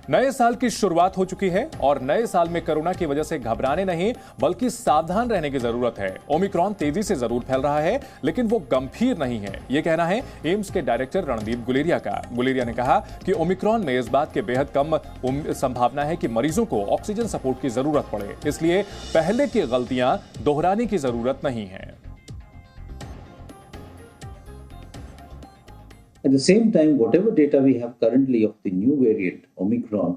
नए साल की शुरुआत हो चुकी है और नए साल में कोरोना की वजह से घबराने नहीं बल्कि सावधान रहने की जरूरत है। ओमिक्रॉन तेजी से जरूर फैल रहा है लेकिन वो गंभीर नहीं है, ये कहना है एम्स के डायरेक्टर रणदीप गुलेरिया का। गुलेरिया ने कहा कि ओमिक्रॉन में इस बात के बेहद कम संभावना है कि मरीजों को ऑक्सीजन सपोर्ट की जरूरत पड़े, इसलिए पहले की गलतियां दोहराने की जरूरत नहीं है। At the same time, whatever data we have currently of the new variant, Omicron,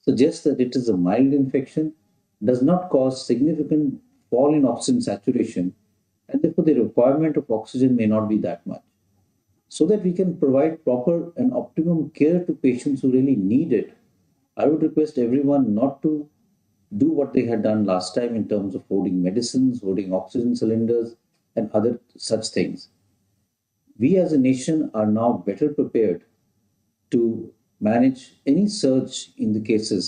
suggests that it is a mild infection, does not cause significant fall in oxygen saturation, and therefore the requirement of oxygen may not be that much. So that we can provide proper and optimum care to patients who really need it, I would request everyone not to do what they had done last time in terms of hoarding medicines, hoarding oxygen cylinders, and other such things. We as a nation are now better prepared to manage any surge in the cases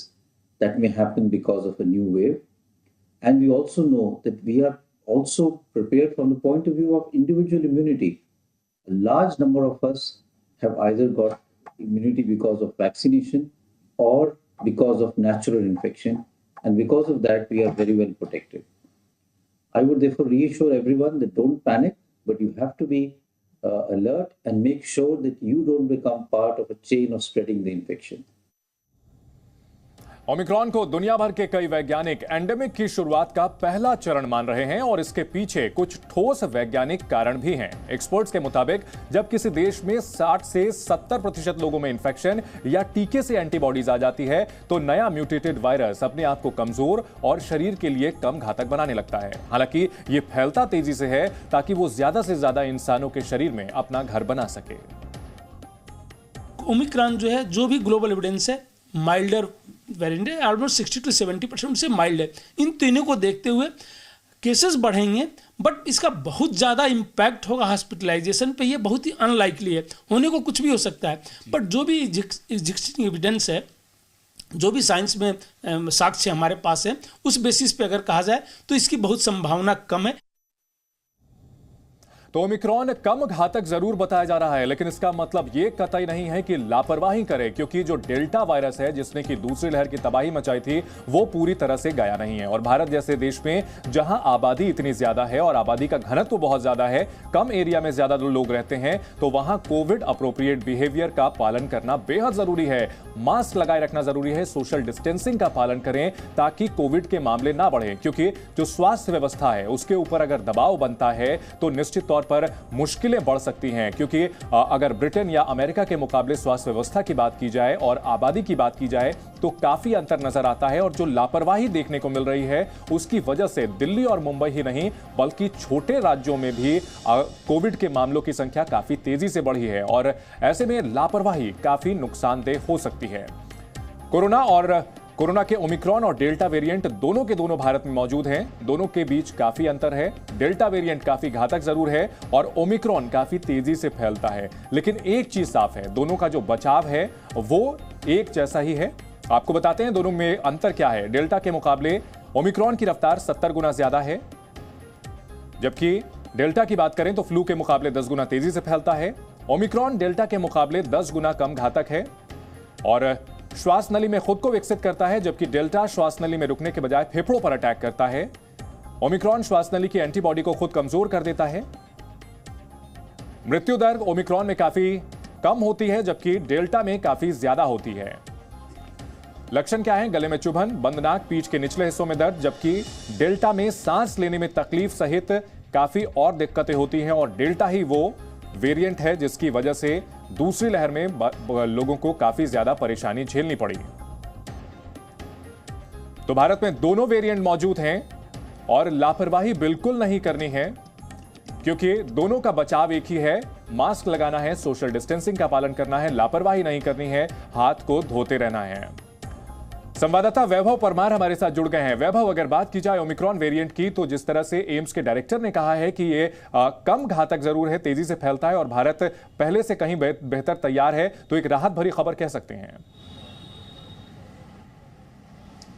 that may happen because of a new wave. And we also know that we are also prepared from the point of view of individual immunity. A large number of us have either got immunity because of vaccination or because of natural infection. And because of that, we are very well protected. I would therefore reassure everyone that don't panic, but you have to be alert and make sure that you don't become part of a chain of spreading the infection. Omicron को दुनिया भर के कई वैज्ञानिक endemic की शुरुआत का पहला चरण मान रहे हैं और इसके पीछे कुछ ठोस वैज्ञानिक कारण भी हैं। एक्सपर्ट्स के मुताबिक जब किसी देश में 60 से 70% लोगों में इंफेक्शन या टीके से एंटीबॉडीज आ जाती है तो नया म्यूटेटेड वायरस अपने आप को कमजोर और शरीर के लिए कम घातक बनाने लगता है। हालांकि ये फैलता तेजी से है ताकि वो ज्यादा से ज्यादा इंसानों के शरीर में अपना घर बना सके। ओमिक्रॉन जो है, जो भी ग्लोबल एविडेंस है, माइल्डर वेरिएंट है, ऑलमोस्ट 60 to 70% से माइल्ड है। इन तीनों को देखते हुए केसेस बढ़ेंगे, बट इसका बहुत ज़्यादा इम्पैक्ट होगा हॉस्पिटलाइजेशन पे, ये बहुत ही अनलाइकली है। होने को कुछ भी हो सकता है, बट जो भी एग्जिस्टिंग एविडेंस है, जो भी साइंस में साक्ष्य हमारे पास है, उस बेसिस पे अगर कहा जाए तो इसकी बहुत संभावना कम है। तो ओमिक्रॉन कम घातक जरूर बताया जा रहा है, लेकिन इसका मतलब यह कतई नहीं है कि लापरवाही करें, क्योंकि जो डेल्टा वायरस है जिसने की दूसरी लहर की तबाही मचाई थी वो पूरी तरह से गया नहीं है। और भारत जैसे देश में जहां आबादी इतनी ज्यादा है और आबादी का घनत्व तो बहुत ज्यादा है, कम एरिया में ज्यादा लोग रहते हैं, तो वहां कोविड अप्रोप्रिएट बिहेवियर का पालन करना बेहद जरूरी है। मास्क लगाए रखना जरूरी है, सोशल डिस्टेंसिंग का पालन करें ताकि कोविड के मामले ना बढ़े, क्योंकि जो स्वास्थ्य व्यवस्था है उसके ऊपर अगर दबाव बनता है तो निश्चित तौर पर मुश्किलें बढ़ सकती हैं। क्योंकि अगर ब्रिटेन या अमेरिका के मुकाबले स्वास्थ्य व्यवस्था की बात की जाए और आबादी की बात की जाए तो काफी अंतर नजर आता है। और जो लापरवाही देखने को मिल रही है उसकी वजह से दिल्ली और मुंबई ही नहीं बल्कि छोटे राज्यों में भी कोविड के मामलों की संख्या काफी तेजी से बढ़ी है और ऐसे में लापरवाही काफी नुकसानदेह हो सकती है। कोरोना के ओमिक्रॉन और डेल्टा वेरिएंट दोनों के दोनों भारत में मौजूद हैं। दोनों के बीच काफी अंतर है। डेल्टा वेरिएंट काफी घातक जरूर है और ओमिक्रॉन काफी तेजी से फैलता है, लेकिन एक चीज साफ है, दोनों का जो बचाव है वो एक जैसा ही है। आपको बताते हैं दोनों में अंतर क्या है। डेल्टा के मुकाबले ओमिक्रॉन की रफ्तार 70 गुना ज्यादा है, जबकि डेल्टा की बात करें तो फ्लू के मुकाबले 10 गुना तेजी से फैलता है। ओमिक्रॉन डेल्टा के मुकाबले 10 गुना कम घातक है और श्वास नली में खुद को विकसित करता है, जबकि डेल्टा श्वास नली में रुकने के बजाय फेफड़ों पर अटैक करता है। ओमिक्रॉन श्वास नली की एंटीबॉडी को खुद कमजोर कर देता है। मृत्यु दर ओमिक्रॉन में काफी कम होती है, जबकि डेल्टा में काफी ज्यादा होती है। लक्षण क्या है? गले में चुभन, बंद नाक, पीठ के निचले हिस्सों में दर्द, जबकि डेल्टा में सांस लेने में तकलीफ सहित काफी और दिक्कतें होती हैं। और डेल्टा ही वो वेरिएंट है जिसकी वजह से दूसरी लहर में लोगों को काफी ज्यादा परेशानी झेलनी पड़ी। तो भारत में दोनों वेरिएंट मौजूद हैं और लापरवाही बिल्कुल नहीं करनी है, क्योंकि दोनों का बचाव एक ही है। मास्क लगाना है, सोशल डिस्टेंसिंग का पालन करना है, लापरवाही नहीं करनी है, हाथ को धोते रहना है। संवाददाता वैभव परमार हमारे साथ जुड़ गए हैं। वैभव, अगर बात की जाए ओमिक्रॉन वेरिएंट की, तो जिस तरह से एम्स के डायरेक्टर ने कहा है कि ये कम घातक जरूर है, तेजी से फैलता है और भारत पहले से कहीं बेहतर तैयार है, तो एक राहत भरी खबर कह सकते हैं।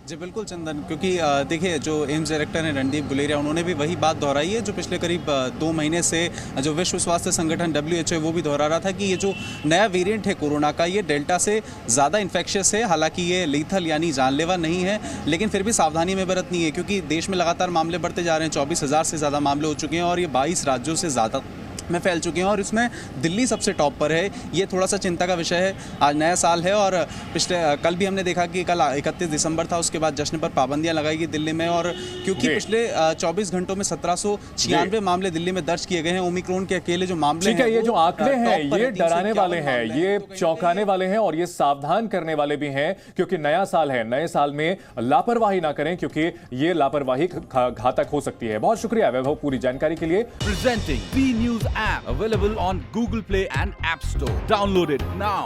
जी बिल्कुल चंदन, क्योंकि देखिए जो एम्स डायरेक्टर हैं रणदीप गुलेरिया, उन्होंने भी वही बात दोहराई है जो पिछले करीब 2 महीने से जो विश्व स्वास्थ्य संगठन WHO है वो भी दोहरा रहा था कि ये जो नया वेरिएंट है कोरोना का, ये डेल्टा से ज़्यादा इन्फेक्शियस है। हालांकि ये लीथल यानी जानलेवा नहीं है, लेकिन फिर भी सावधानी में बरतनी है, क्योंकि देश में लगातार मामले बढ़ते जा रहे हैं। 24,000 से ज़्यादा मामले हो चुके हैं और ये 22 राज्यों से ज़्यादा में फैल चुके हैं और इसमें दिल्ली सबसे टॉप पर है। ये थोड़ा सा चिंता का विषय है। आज नया साल है और कल भी हमने देखा कि कल 31 दिसंबर था, उसके बाद जश्न पर पाबंदियां लगाई गई दिल्ली में। और क्योंकि पिछले 24 घंटों में 1796 मामले दिल्ली में दर्ज किए गए हैं। ओमिक्रॉन के अकेले जो मामले हैं, ये जो आंकड़े हैं ये डराने वाले हैं, ये चौंकाने वाले हैं और ये सावधान करने वाले भी हैं, क्योंकि नया साल है। नए साल में लापरवाही ना करें, क्योंकि ये लापरवाही घातक हो सकती है। बहुत शुक्रिया वैभव पूरी जानकारी के लिए। Presenting B News app available on Google Play and App Store. Download it now.